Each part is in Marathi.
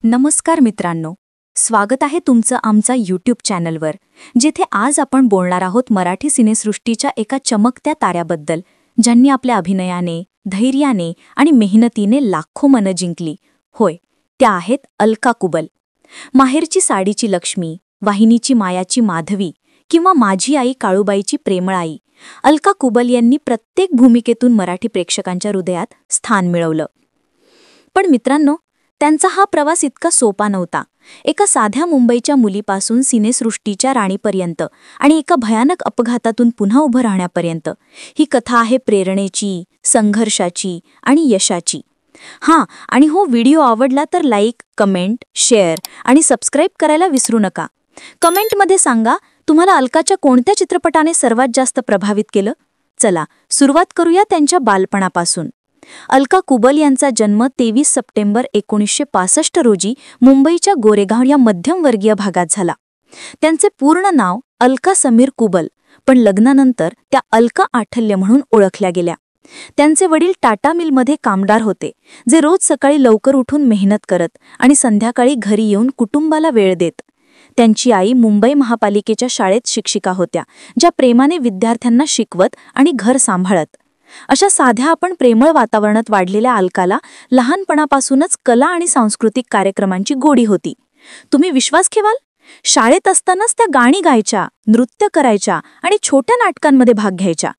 नमस्कार मित्रांनो, स्वागत आहे तुमचं आमचा यूट्यूब चॅनलवर, जिथे आज आपण बोलणार आहोत मराठी सिनेसृष्टीच्या एका चमकत्या ताऱ्याबद्दल, ज्यांनी आपल्या अभिनयाने, धैर्याने आणि मेहनतीने लाखो मनं जिंकली. होय, त्या आहेत अलका कुबल. माहेरची साडीची लक्ष्मी, वाहिनीची मायाची माधवी किंवा माझी आई काळूबाईची प्रेमळ आई, अलका कुबल यांनी प्रत्येक भूमिकेतून मराठी प्रेक्षकांच्या हृदयात स्थान मिळवलं. पण मित्रांनो, त्यांचा हा प्रवास इतका सोपा नव्हता. एका साध्या मुंबईच्या मुलीपासून सिनेसृष्टीच्या राणीपर्यंत आणि एका भयानक अपघातातून पुन्हा उभं राहण्यापर्यंत ही कथा आहे प्रेरणेची, संघर्षाची आणि यशाची. आणि हो, व्हिडिओ आवडला तर लाईक, कमेंट, शेअर आणि सबस्क्राईब करायला विसरू नका. कमेंटमध्ये सांगा तुम्हाला अलकाच्या कोणत्या चित्रपटाने सर्वात जास्त प्रभावित केलं. चला सुरुवात करूया त्यांच्या बालपणापासून. अलका कुबल यांचा जन्म 23 सप्टेंबर 1965 रोजी मुंबईच्या गोरेगाव या मध्यमवर्गीय भागात झाला. त्यांचे पूर्ण नाव अलका समीर कुबल, पण लग्नानंतर त्या अलका आठल्य म्हणून ओळखल्या गेल्या. त्यांचे वडील टाटा मिलमध्ये कामगार होते, जे रोज सकाळी लवकर उठून मेहनत करत आणि संध्याकाळी घरी येऊन कुटुंबाला वेळ देत. त्यांची आई मुंबई महापालिकेच्या शाळेत शिक्षिका होत्या, ज्या प्रेमाने विद्यार्थ्यांना शिकवत आणि घर सांभाळत. अशा साध्या पण प्रेमळ वातावरणात वाढलेल्या अलकाला लहानपणापासूनच कला आणि सांस्कृतिक कार्यक्रमांची गोडी होती. तुम्ही विश्वास ठेवाल, शाळेत असतानाच त्या गाणी गायच्या, नृत्य करायच्या आणि छोट्या नाटकांमध्ये भाग घ्यायच्या.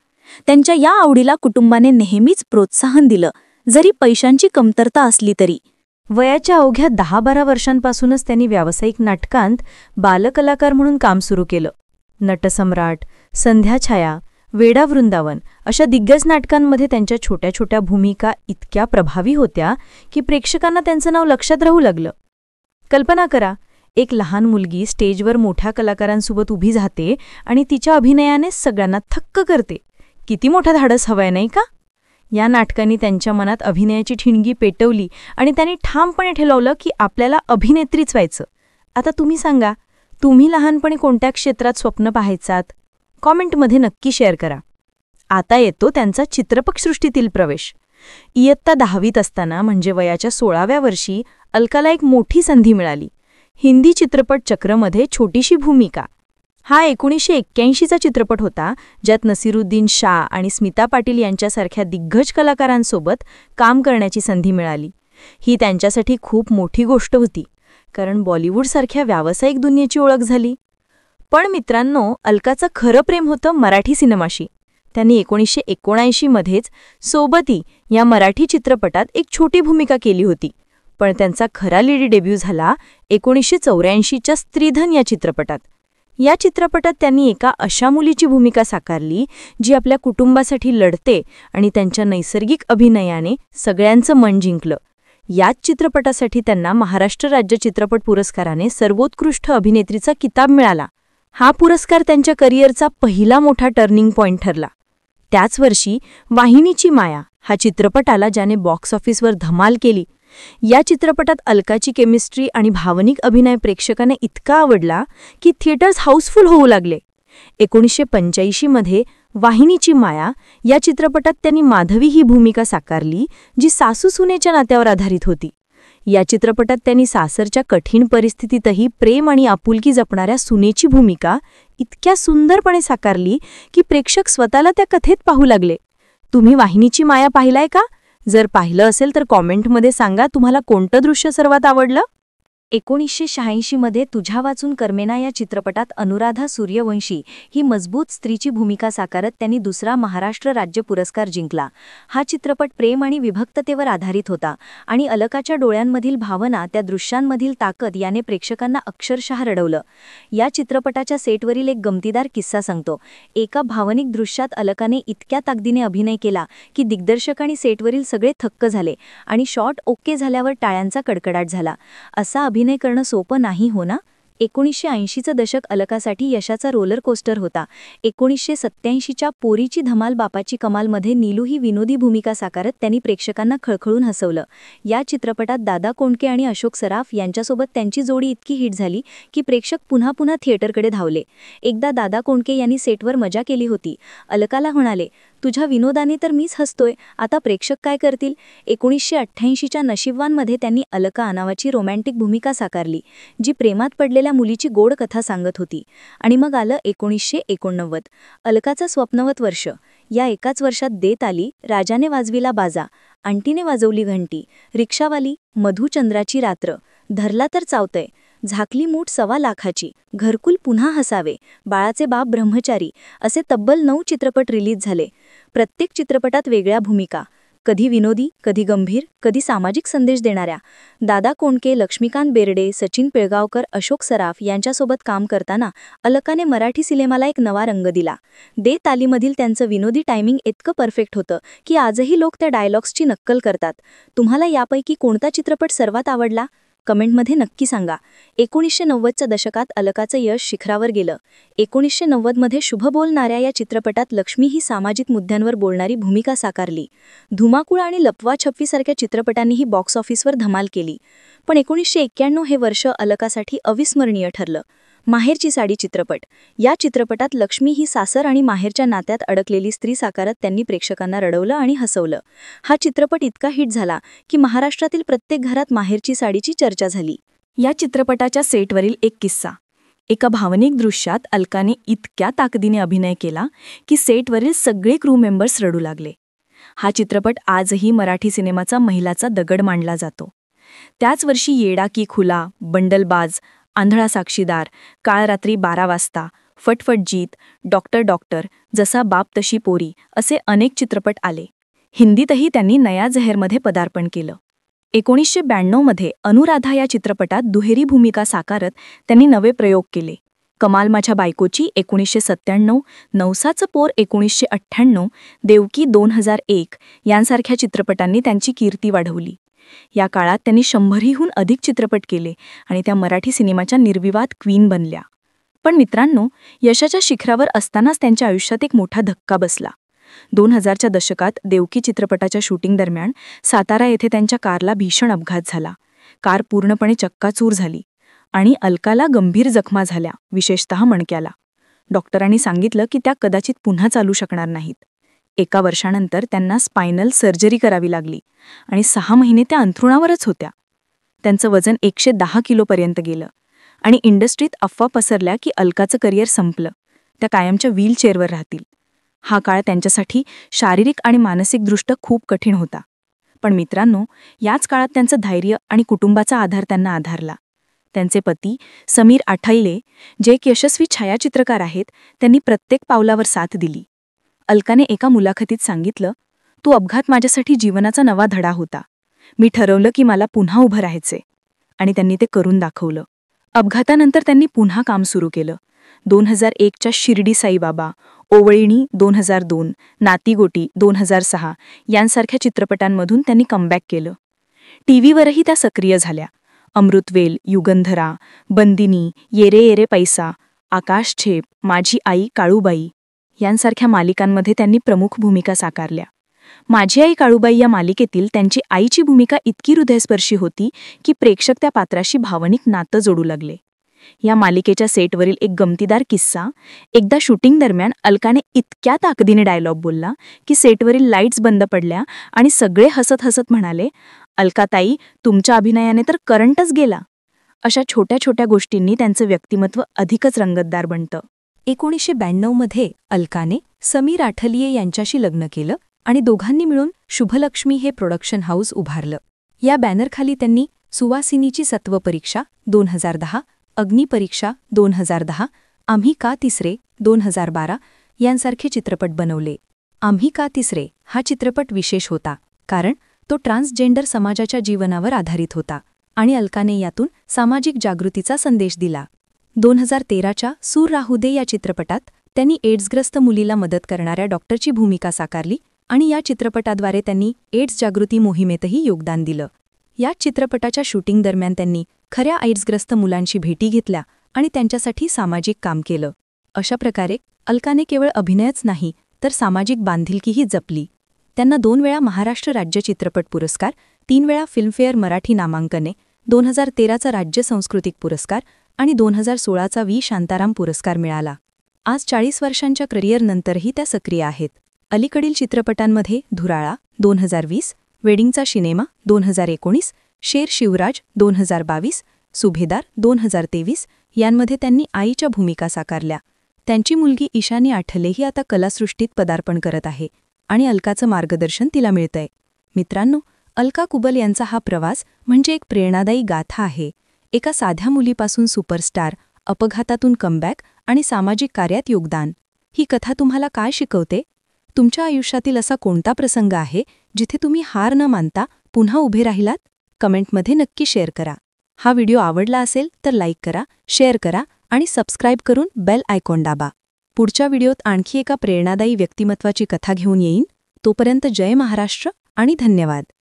त्यांच्या या आवडीला कुटुंबाने नेहमीच प्रोत्साहन दिलं, जरी पैशांची कमतरता असली तरी. वयाच्या अवघ्या 10-12 वर्षांपासूनच त्यांनी व्यावसायिक नाटकांत बालकलाकार म्हणून काम सुरू केलं. नटसम्राट, संध्याछाया, वेडा वृंदावन अशा दिग्गज नाटकांमध्ये त्यांच्या छोट्या छोट्या भूमिका इतक्या प्रभावी होत्या की प्रेक्षकांना त्यांचं नाव लक्षात राहू लागलं. कल्पना करा, एक लहान मुलगी स्टेजवर मोठ्या कलाकारांसोबत उभी राहते आणि तिच्या अभिनयाने सगळ्यांना थक्क करते. किती मोठा धाडस हवंय नाही का? या नाटकांनी त्यांच्या मनात अभिनयाची ठिणगी पेटवली आणि त्यांनी ठामपणे ठरवलं की आपल्याला अभिनेत्रीच व्हायचं. आता तुम्ही सांगा, तुम्ही लहानपणी कोणत्या क्षेत्रात स्वप्न पाहायचात? कॉमेंटमध्ये नक्की शेअर करा. आता येतो त्यांचा चित्रपटसृष्टीतील प्रवेश. इयत्ता 10वीत असताना, म्हणजे वयाच्या 16व्या वर्षी, अलकाला एक मोठी संधी मिळाली. हिंदी चित्रपट चक्रमध्ये छोटीशी भूमिका. हा 1981चा चित्रपट होता, ज्यात नसीरुद्दीन शाह आणि स्मिता पाटील यांच्यासारख्या दिग्गज कलाकारांसोबत काम करण्याची संधी मिळाली. ही त्यांच्यासाठी खूप मोठी गोष्ट होती, कारण बॉलिवूडसारख्या व्यावसायिक दुनियेची ओळख झाली. पण मित्रांनो, अलकाचं खरं प्रेम होतं मराठी सिनेमाशी. त्यांनी 1979मध्येच सोबती या मराठी चित्रपटात एक छोटी भूमिका केली होती. पण त्यांचा खरा लीड डेब्यू झाला 1984च्या स्त्रीधन या चित्रपटात. या चित्रपटात त्यांनी एका अशा मुलीची भूमिका साकारली जी आपल्या कुटुंबासाठी लढते आणि त्यांच्या नैसर्गिक अभिनयाने सगळ्यांचं मन जिंकलं. याच चित्रपटासाठी त्यांना महाराष्ट्र राज्य चित्रपट पुरस्काराने सर्वोत्कृष्ट अभिनेत्रीचा किताब मिळाला. हा पुरस्कार त्यांच्या करिअरचा पहिला मोठा टर्निंग पॉइंट ठरला. त्याच वर्षी वाहिनीची माया हा चित्रपट आला, ज्याने बॉक्स ऑफिसवर धमाल केली. या चित्रपटात अलकाची केमिस्ट्री आणि भावनिक अभिनय प्रेक्षकांना इतका आवडला की थिएटर्स हाऊसफुल होऊ लागले. 1985मध्ये वाहिनीची माया या चित्रपटात त्यांनी माधवी ही भूमिका साकारली, जी सासू-सुनेच्या नात्यावर आधारित होती. या चित्रपटात त्यांनी सासरच्या कठीण परिस्थितीतही प्रेम आणि आपुलकी जपणाऱ्या सुनेची भूमिका इतक्या सुंदरपणे साकारली की प्रेक्षक स्वतःला त्या कथेत पाहू लागले. तुम्ही वाहिनीची माया पाहिलाय का? जर पाहिलं असेल तर कॉमेंटमध्ये सांगा तुम्हाला कोणतं दृश्य सर्वात आवडलं. 1986मध्ये तुझ्या वाचून कर्मेना या चित्रपटात अनुराधा सूर्यवंशी ही मजबूत स्त्रीची भूमिका साकारत त्यांनी दुसरा महाराष्ट्र राज्य पुरस्कार जिंकला. हा चित्रपट प्रेम आणि विभक्ततेवर आधारित होता आणि अलकाच्या डोळ्यांमधील भावना, त्या दृश्यांमधील ताकद याने प्रेक्षकांना अक्षरशः रडवलं. या चित्रपटाच्या सेटवरील एक गमतीदार किस्सा सांगतो. एका भावनिक दृश्यात अलकाने इतक्या ताकदीने अभिनय केला की दिग्दर्शक आणि सेटवरील सगळे थक्क झाले आणि शॉट ओके झाल्यावर टाळ्यांचा कडकडाट झाला. असा अभिनय करणं सोपं नाही हो ना? 1980चं दशक अलकासाठी यशाचा रोलर कोस्टर होता. 1987च्या पोरीची धमाल बापाची कमालमध्ये नीलू ही विनोदी भूमिका साकारत त्यांनी प्रेक्षकांना खळखळून हसवलं. या चित्रपटात दादा कोंडके आणि अशोक सराफ यांच्यासोबत त्यांची जोडी इतकी हिट झाली की प्रेक्षक पुन्हा पुन्हा थिएटरकडे धावले. एकदा दादा कोंडके यांनी सेटवर मजा केली होती. अलकाला म्हणाले, तुझ्या विनोदाने तर मीच हसतोय, आता प्रेक्षक काय करतील. 1988च्या नशीबवानमध्ये त्यांनी अलका नावाची रोमॅन्टिक भूमिका साकारली, जी प्रेमात पडलेल्या मुलीची गोड कथा सांगत होती. आणि मग आलं 1989. अलकाचं स्वप्नवत वर्ष. या एकाच वर्षात देत आली, राजाने वाजविला बाजा, आंटीने वाजवली घंटी, रिक्षावाली, मधुचंद्राची रात्र, धरला तर चावतंय, झाकली मूठ 1.25 लाखाची, घरकुल पुन्हा हसावे, बाळाचे बाप ब्रह्मचारी असे तब्बल 9 चित्रपट रिलीज झाले. प्रत्येक चित्रपटात वेगळ्या भूमिका, कधी विनोदी, कधी गंभीर, कधी सामाजिक संदेश देणाऱ्या. दादा कोंडके, लक्ष्मीकांत बेर्डे, सचिन पिळगावकर, अशोक सराफ यांच्यासोबत काम करताना अलकाने मराठी सिनेमाला एक नवा रंग दिला. देत आलीमधील त्यांचं विनोदी टायमिंग इतकं परफेक्ट होतं की आजही लोक त्या डायलॉग्सची नक्कल करतात. तुम्हाला यापैकी कोणता चित्रपट सर्वात आवडला? कमेंटमध्ये नक्की सांगा. 1990च्या दशकात अलकाचं यश शिखरावर गेलं. 1990मध्ये शुभ बोलणाऱ्या या चित्रपटात लक्ष्मी ही सामाजिक मुद्द्यांवर बोलणारी भूमिका साकारली. धुमाकूळ आणि लपवा छप्पी सारख्या चित्रपटांनीही बॉक्स ऑफिसवर धमाल केली. पण 1991 हे वर्ष अलकासाठी अविस्मरणीय ठरलं. माहेरची साडी चित्रपट. या चित्रपटात लक्ष्मी ही सासर आणि माहेरच्या नात्यात अडकलेली स्त्री साकारत त्यांनी प्रेक्षकांना रडवलं आणि हसवलं. हा चित्रपट इतका हिट झाला की महाराष्ट्रातील प्रत्येक घरात माहेरची साडीची चर्चा झाली. या चित्रपटाच्या सेटवरील एक किस्सा. एका भावनिक दृश्यात अलकाने इतक्या ताकदीने अभिनय केला की सेटवरील सगळे क्रू मेंबर्स रडू लागले. हा चित्रपट आजही मराठी सिनेमाचा मैलाचा दगड मानला जातो. त्याच वर्षी येडा की खुला, बंडलबाज, आंधळा साक्षीदार, काळ रात्री 12 वाजता, फटफट जीत, डॉक्टर, जसा बाप तशी पोरी असे अनेक चित्रपट आले. हिंदीतही त्यांनी नया जहेरमध्ये पदार्पण केलं. 1992मध्ये अनुराधा या चित्रपटात दुहेरी भूमिका साकारत त्यांनी नवे प्रयोग केले. कमाल माझ्या बायकोची 1997, नवसाचं पोर 1998, देवकी 2001 यांसारख्या चित्रपटांनी त्यांची कीर्ती वाढवली. या काळात त्यांनी 100हून अधिक चित्रपट केले आणि त्या मराठी सिनेमाच्या निर्विवाद क्वीन बनल्या. पण मित्रांनो, यशाच्या शिखरावर असतानाच त्यांच्या आयुष्यात एक मोठा धक्का बसला. 2000च्या दशकात देवकी चित्रपटाच्या शूटिंग दरम्यान सातारा येथे त्यांच्या कारला भीषण अपघात झाला. कार पूर्णपणे चक्काचूर झाली आणि अलकाला गंभीर जखमा झाल्या, विशेषतः मणक्याला. डॉक्टरांनी सांगितलं की त्या कदाचित पुन्हा चालू शकणार नाहीत. 1 वर्षानंतर त्यांना स्पायनल सर्जरी करावी लागली आणि 6 महिने त्या अंथरुणावरच होत्या. त्यांचं वजन 110 किलोपर्यंत गेलं आणि इंडस्ट्रीत अफवा पसरल्या की अलकाचं करिअर संपलं, त्या कायमच्या व्हीलचेअरवर राहतील. हा काळ त्यांच्यासाठी शारीरिक आणि मानसिकदृष्ट्या खूप कठीण होता. पण मित्रांनो, याच काळात त्यांचं धैर्य आणि कुटुंबाचा आधार त्यांना आधारला. त्यांचे पती समीर आठैले, जे एक यशस्वी छायाचित्रकार आहेत, त्यांनी प्रत्येक पावलावर साथ दिली. अलकाने एका मुलाखतीत सांगितलं, तो अपघात माझ्यासाठी जीवनाचा नवा धडा होता. मी ठरवलं की मला पुन्हा उभं राहायचे आणि त्यांनी ते करून दाखवलं. अपघातानंतर त्यांनी पुन्हा काम सुरू केलं. 2001च्या शिर्डी साईबाबा, ओवळीणी 2002, नातीगोटी 2006 यांसारख्या चित्रपटांमधून त्यांनी कमबॅक केलं. टीव्हीवरही त्या सक्रिय झाल्या. अमृतवेल, युगंधरा, बंदिनी, येरे येरे पैसा, आकाशछेप, माझी आई काळूबाई यांसारख्या मालिकांमध्ये त्यांनी प्रमुख भूमिका साकारल्या. माझी आई काळूबाई या मालिकेतील त्यांची आईची भूमिका इतकी हृदयस्पर्शी होती की प्रेक्षक त्या पात्राशी भावनिक नातं जोडू लागले. या मालिकेच्या सेटवरील एक गमतीदार किस्सा. एकदा शूटिंग दरम्यान अलकाने इतक्या ताकदीने डायलॉग बोलला की सेटवरील लाईट्स बंद पडल्या आणि सगळे हसत हसत म्हणाले, अलकाताई, तुमच्या अभिनयाने तर करंटच गेला. अशा छोट्या छोट्या गोष्टींनी त्यांचं व्यक्तिमत्व अधिकच रंगतदार बनतं. 1992मध्ये अलकाने समीर आठलिये यांच्याशी लग्न केलं आणि दोघांनी मिळून शुभलक्ष्मी हे प्रोडक्शन हाऊस उभारलं. या बॅनरखाली त्यांनी सुवासिनीची सत्वपरीक्षा 2010, अग्निपरीक्षा 2010, आम्ही का तिसरे 2012 यांसारखे चित्रपट बनवले. आम्ही का तिसरे हा चित्रपट विशेष होता कारण तो ट्रान्सजेंडर समाजाच्या जीवनावर आधारित होता आणि अलकाने यातून सामाजिक जागृतीचा संदेश दिला. 2013च्या सूर राहू दे या चित्रपटात त्यांनी एड्सग्रस्त मुलीला मदत करणाऱ्या डॉक्टरची भूमिका साकारली आणि या चित्रपटाद्वारे त्यांनी एड्स जागृती मोहिमेतही योगदान दिलं. या चित्रपटाच्या शूटिंग दरम्यान त्यांनी खऱ्या एड्सग्रस्त मुलांशी भेटी घेतल्या आणि त्यांच्यासाठी सामाजिक काम केलं. अशा प्रकारे अलकाने केवळ अभिनयच नाही तर सामाजिक बांधिलकीही जपली. त्यांना 2 वेळा महाराष्ट्र राज्य चित्रपट पुरस्कार, 3 वेळा फिल्मफेअर मराठी नामांकने, 2013चा राज्य सांस्कृतिक पुरस्कार आणि 2016चा व्ही शांताराम पुरस्कार मिळाला. आज 40 वर्षांच्या करिअरनंतरही त्या सक्रिय आहेत. अलीकडील चित्रपटांमध्ये धुराळा 2020, वेडिंगचा सिनेमा 2019, शेर शिवराज 2022, सुभेदार 2023 यांमध्ये त्यांनी आईच्या भूमिका साकारल्या. त्यांची मुलगी ईशानी आठलेही आता कलासृष्टीत पदार्पण करत आहे आणि अलकाचं मार्गदर्शन तिला मिळतंय. मित्रांनो, अलका कुबल यांचा हा प्रवास म्हणजे एक प्रेरणादायी गाथा आहे. एका साध्या मुलीपासून सुपरस्टार, अपघातातून कमबॅक आणि सामाजिक कार्यात योगदान. ही कथा तुम्हाला काय शिकवते? तुमच्या आयुष्यातील असा कोणता प्रसंग आहे जिथे तुम्ही हार न मानता पुन्हा उभे राहिलात? कमेंटमध्ये नक्की शेअर करा. हा व्हिडिओ आवडला असेल तर लाईक करा, शेअर करा आणि सबस्क्राईब करून बेल आयकॉन दाबा. पुढच्या व्हिडिओत आणखी एका प्रेरणादायी व्यक्तिमत्वाची कथा घेऊन येईन. तोपर्यंत जय महाराष्ट्र आणि धन्यवाद.